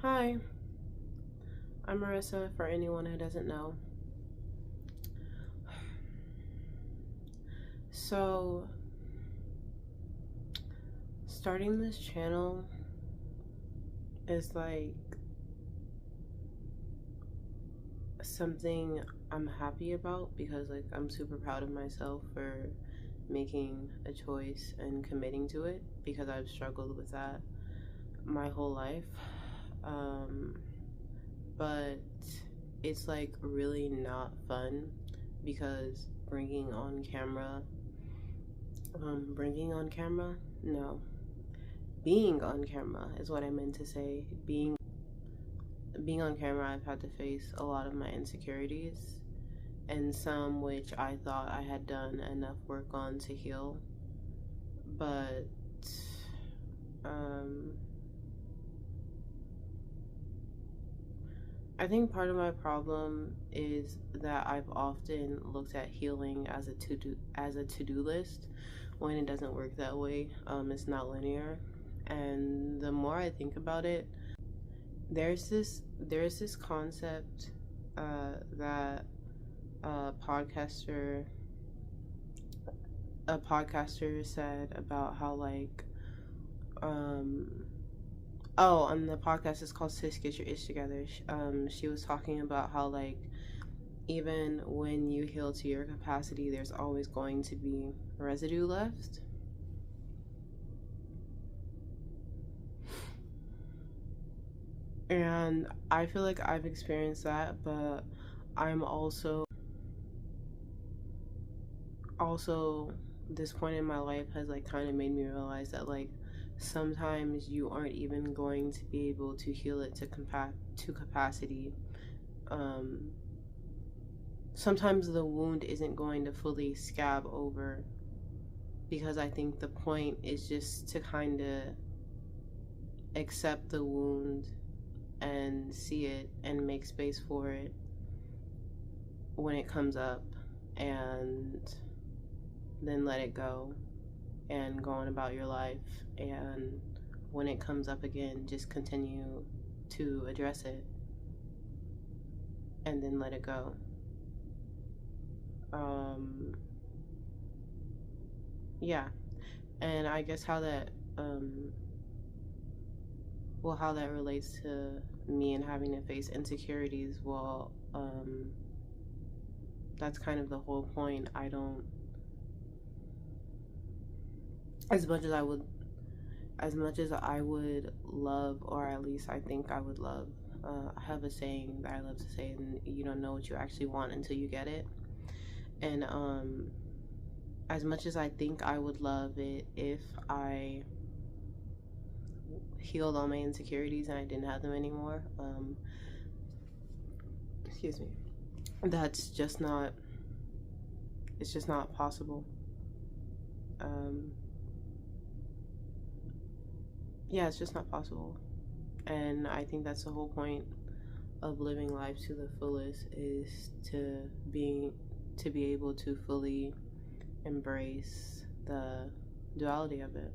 Hi, I'm Marissa, for anyone who doesn't know. So, starting this channel is like something I'm happy about because I'm super proud of myself for making a choice and committing to it because I've struggled with that my whole life. Um, but it's like really not fun because bringing on camera, no, being on camera is what I meant to say. Being on camera, I've had to face a lot of my insecurities and some which I thought I had done enough work on to heal. But um, I think part of my problem is that I've often looked at healing as a to-do list when it doesn't work that way. It's not linear, and the more I think about it, there's this concept that a podcaster a podcaster said about how um and the podcast is called Sis Get Your Ish Together. She was talking about how even when you heal to your capacity, there's always going to be residue left. And I feel like I've experienced that, but I'm also this point in my life has kind of made me realize that sometimes you aren't even going to be able to heal it to capacity. Sometimes the wound isn't going to fully scab over because I think the point is just to kind of accept the wound and see it and make space for it when it comes up, and then let it go and go on about your life. And when it comes up again, just continue to address it and then let it go. Yeah. And I guess how that relates to me and having to face insecurities, that's kind of the whole point. I don't, as much as I would love, or at least I think I would love, I have a saying that I love to say, and you don't know what you actually want until you get it. And as much as I think I would love it if I healed all my insecurities and I didn't have them anymore, excuse me, that's just not, it's just not possible. Yeah, it's just not possible. And I think that's the whole point of living life to the fullest, is to be able to fully embrace the duality of it.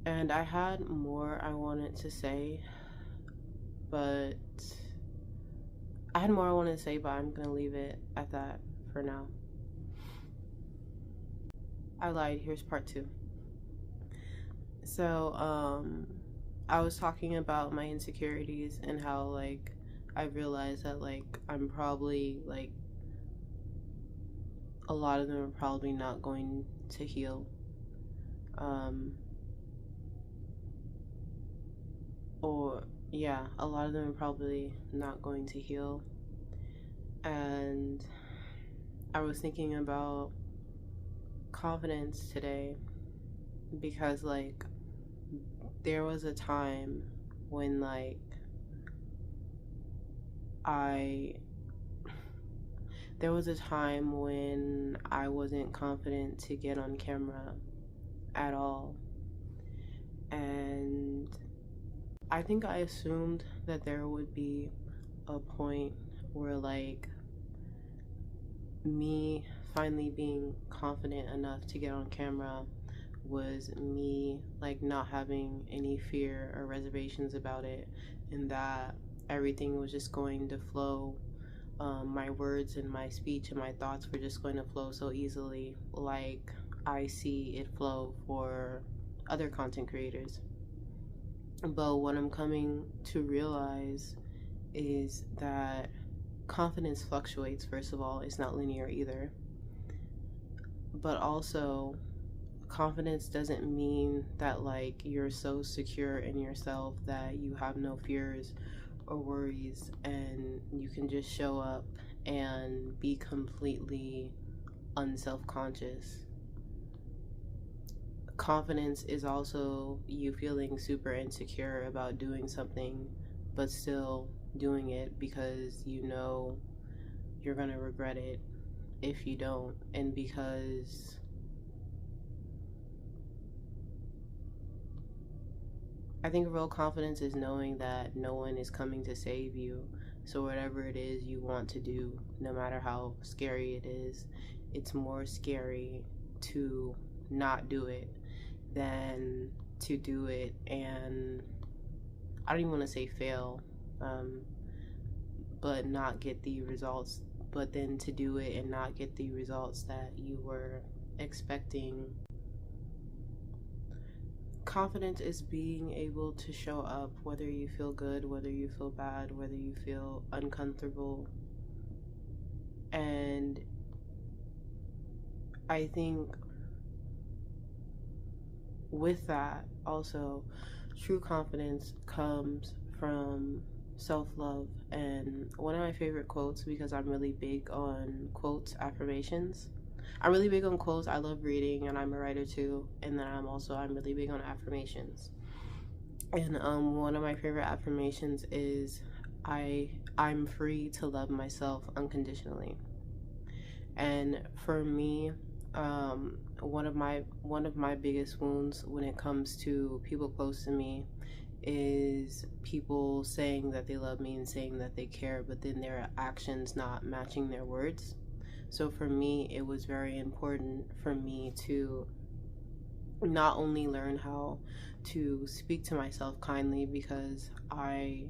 And I had more I wanted to say, but I'm gonna leave it at that for now. I lied. Here's part 2. So, I was talking about my insecurities and how I realized that I'm probably a lot of them are probably not going to heal. Or yeah, a lot of them are probably not going to heal. And I was thinking about confidence today because there was a time when I wasn't confident to get on camera at all. And I think I assumed that there would be a point where me finally being confident enough to get on camera was me like not having any fear or reservations about it, and that everything was just going to flow. My words and my speech and my thoughts were just going to flow so easily, like I see it flow for other content creators. But what I'm coming to realize is that confidence fluctuates. First of all, it's not linear either. But also, confidence doesn't mean that like you're so secure in yourself that you have no fears or worries and you can just show up and be completely unself-conscious. Confidence is also you feeling super insecure about doing something but still doing it because you know you're gonna regret it if you don't, and because I think real confidence is knowing that no one is coming to save you. So whatever it is you want to do, no matter how scary it is, it's more scary to not do it than to do it and I don't even want to say fail, but not get the results, but then to do it and not get the results that you were expecting. Confidence is being able to show up whether you feel good, whether you feel bad, whether you feel uncomfortable. And I think with that also, true confidence comes from self-love. And one of my favorite quotes, because I'm really big on quotes, affirmations, I'm really big on quotes. I love reading, and I'm a writer too. And then I'm really big on affirmations. And one of my favorite affirmations is I'm free to love myself unconditionally. And for me, one of my biggest wounds when it comes to people close to me is people saying that they love me and saying that they care, but then their actions not matching their words. So for me, it was very important for me to not only learn how to speak to myself kindly, because I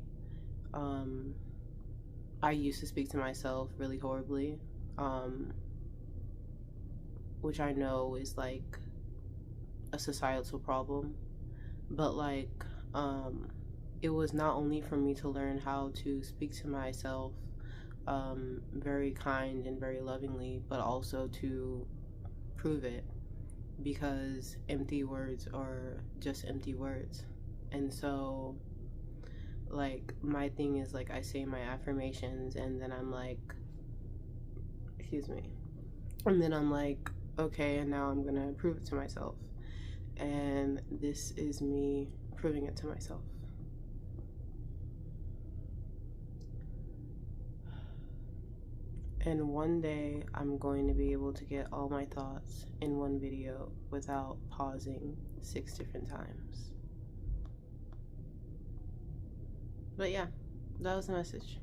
used to speak to myself really horribly, which I know is like a societal problem, but like it was not only for me to learn how to speak to myself very kind and very lovingly, but also to prove it, because empty words are just empty words. And so like my thing is like I say my affirmations and then I'm like, excuse me, and then I'm like, okay, and now I'm gonna prove it to myself. And this is me proving it to myself. And one day I'm going to be able to get all my thoughts in one video without pausing 6 different times. But yeah, that was the message.